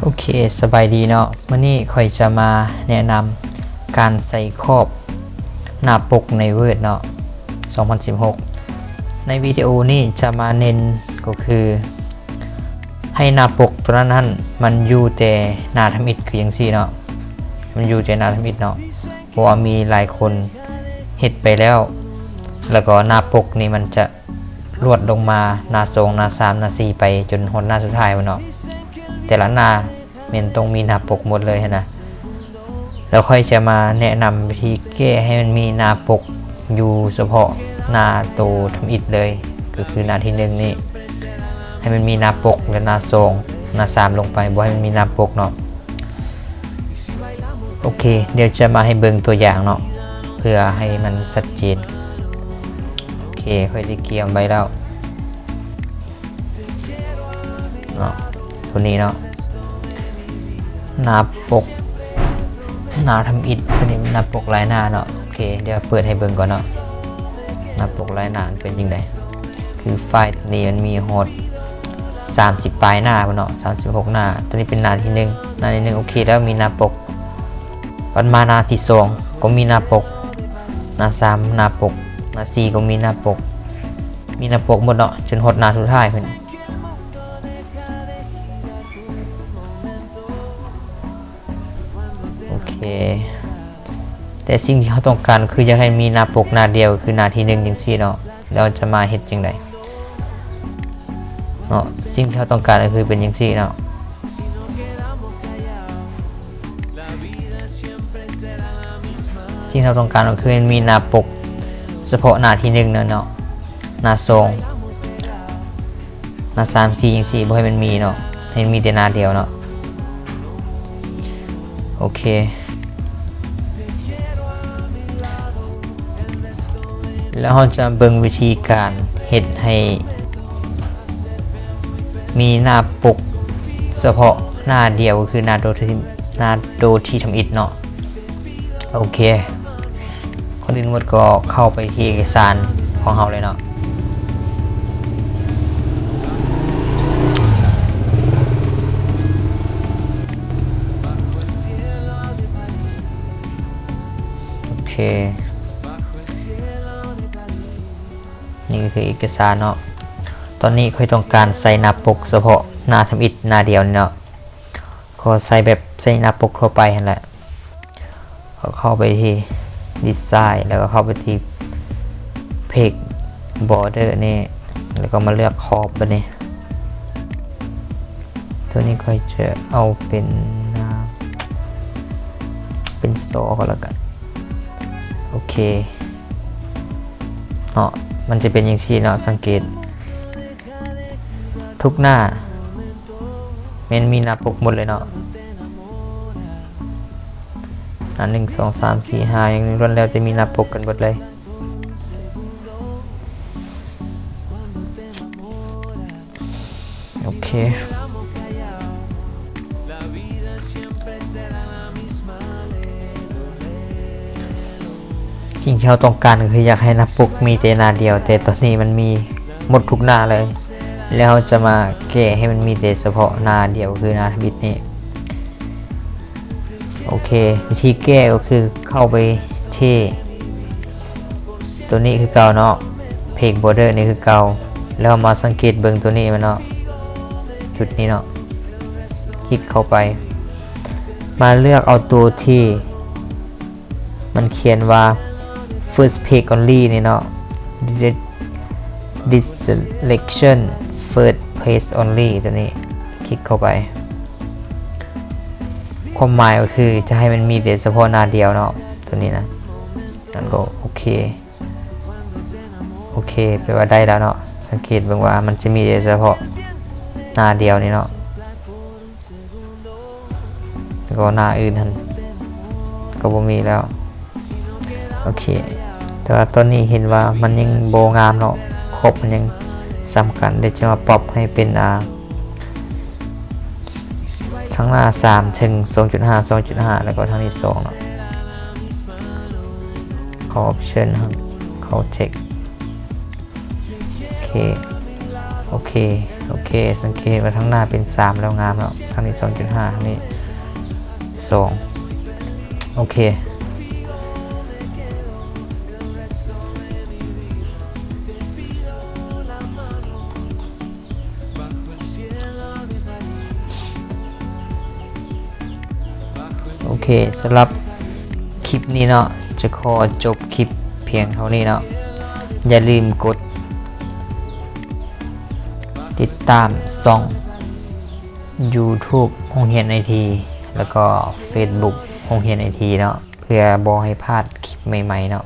โอเคสบายดีเนาะวันนี้ค่อยจะมาแนะนำการใส่ครอบหน้าปกใน Word เนาะ2016ในวิดีโอนี้จะมาเน้นก็คือให้หน้าปกตัวนั้นมันอยู่แต่หน้าทำอิฐคืออย่างซี่เนาะมันอยู่แต่หน้าทำอิฐเนาะเพราะว่ามีหลายคนเฮ็ดไปแล้วก็หน้าปกนี่มันจะลวดลงมาหน้า2หน้า3หน้า4ไปจนหดหน้าสุดท้ายมันเนาะแต่ละหน้ามันต้องมีหน้าปกหมดเลยนะแล้วค่อยจะมาแนะนำวิธีแก้ให้มันมีหน้าปกอยู่เฉพาะหน้าตัวทำอิฐเลยก็คือหน้าที่1นี่ให้มันมีหน้าปกและหน้า2หน้า3ลงไปบ่ให้มันมีหน้าปกเนาะโอเคเดี๋ยวจะมาให้เบิ่งตัวอย่างเนาะเพื่อให้มันชัดเจนโอเคค่อยได้เกี่ยมไว้แล้วเนาะตัวนี้เนาะหน้าปกหน้าทำอิฐตัวนี้หน้าปกลายหน้าเนาะโอเคเดี๋ยวเปิดให้เบิ่งก่อนเนาะหน้าปกลายหน้าเป็นยังไงคือไฟล์ตัวนี้มันมีโหด30ปลายหน้าเนาะ36หน้าตัวนี้เป็นหน้าที่1หน้าที่1โอเคแล้วมีหน้าปกวันมาหน้าที่2ก็มีหน้าปกหน้า3หน้าปกหน้า4ก็มีหน้าปกหมดเนาะจนหดหน้าสุดท้ายเพิ่นโอเคแต่สิ่งที่เขาต้องการคืออยากให้มีหน้าปกหน้าเดียวคือหน้าที่1จังซี่เนาะเราจะมาเฮ็ดจังได๋เนาะสิ่งที่เขาต้องการก็คือเป็นจังซี่เนาะที่เราต้องการก็คือมีหน้าปกเฉพาะหน้าที่1เนาะหน้า2หน้า3 4จังซี่บ่ให้มันมีเนาะให้มีแต่หน้าเดียวเนาะโอเคแล้วเราจะเบิ่งวิธีการเฮ็ดให้มีหน้าปกเฉพาะหน้าเดียวก็คือหน้าโดที่ทำอิฐเนาะโอเคคนอื่นหมดก็เข้าไปที่เอกสารของเราเลยเนาะโอเคนี่ก็คือเอกสารเนาะตอนนี้ค่อยต้องการใส่หน้าปกเฉพาะหน้าทำอิฐหน้าเดียวเนาะก็ใส่แบบใส่หน้าปกทั่วไปนั่นแหละเข้าไปที่ดีไซน์แล้วก็เข้าไปที่เพจบอร์เดอร์นี่แล้วก็มาเลือกขอบไปนี่ตัวนี้ค่อยจะเอาเป็นโซ่ก็แล้วกันโอเคเนาะมันจะเป็นอย่างที่เนาะสังเกตทุกหน้ามันมีหน้าปกหมดเลยเนาะ1 2 3 4 5อย่างนี้ล้วนแล้วจะมีหน้าปกกันหมดเลยโอเคสิ่งที่เราต้องการคืออยากให้หน้าปกมีแต่หน้าเดียวแต่ตอนนี้มันมีหมดทุกหน้าเลยแล้วเราจะมาแก้ให้มันมีแต่เฉพาะหน้าเดียวคือหน้าทวิตนี่โอเควิธีแก้ก็คือเข้าไปที่ตัวนี้คือเก่าเนาะเพจบอร์เดอร์นี่คือเก่าแล้วมาสังเกตเบิ่งตัวนี้มันเนาะจุดนี้เนาะคลิกเข้าไปมาเลือกเอาตัวที่มันเขียนว่า first page only นี่เนาะ this selection first page only ตัวนี้คลิกเข้าไปความหมายก็คือจะให้มันมีแต่เฉพาะหน้าเดียวเนาะตัวนี้นะนั่นก็โอเคแปลว่าได้แล้วเนาะสังเกตเบิ่งว่ามันจะมีแต่เฉพาะหน้าเดียวนี่เนาะแล้วก็หน้าอื่นนั่นก็บ่มีแล้วโอเคแต่ว่าตอนนี้เห็นว่ามันยังโบงามเนาะครบมันยังสำคัญเดี๋ยวจะมาปรับให้เป็นทั้งหน้า3ถึง 2.5 แล้วก็ทั้งนี้2เนาะเข้า option ครับเข้า check โอเค โอเคโอเคสังเกตว่าทั้งหน้าเป็น3แล้วงามแล้วทางนี้ 2.5 ทางนี้2โอเคโอเคสำหรับคลิปนี้เนาะจะขอจบคลิปเพียงเท่านี้เนาะอย่าลืมกดติดตามช่อง YouTube โรงเรียน IT แล้วก็ Facebook โรงเรียน IT เนาะเพื่อบ่ให้พลาดคลิปใหม่ๆเนาะ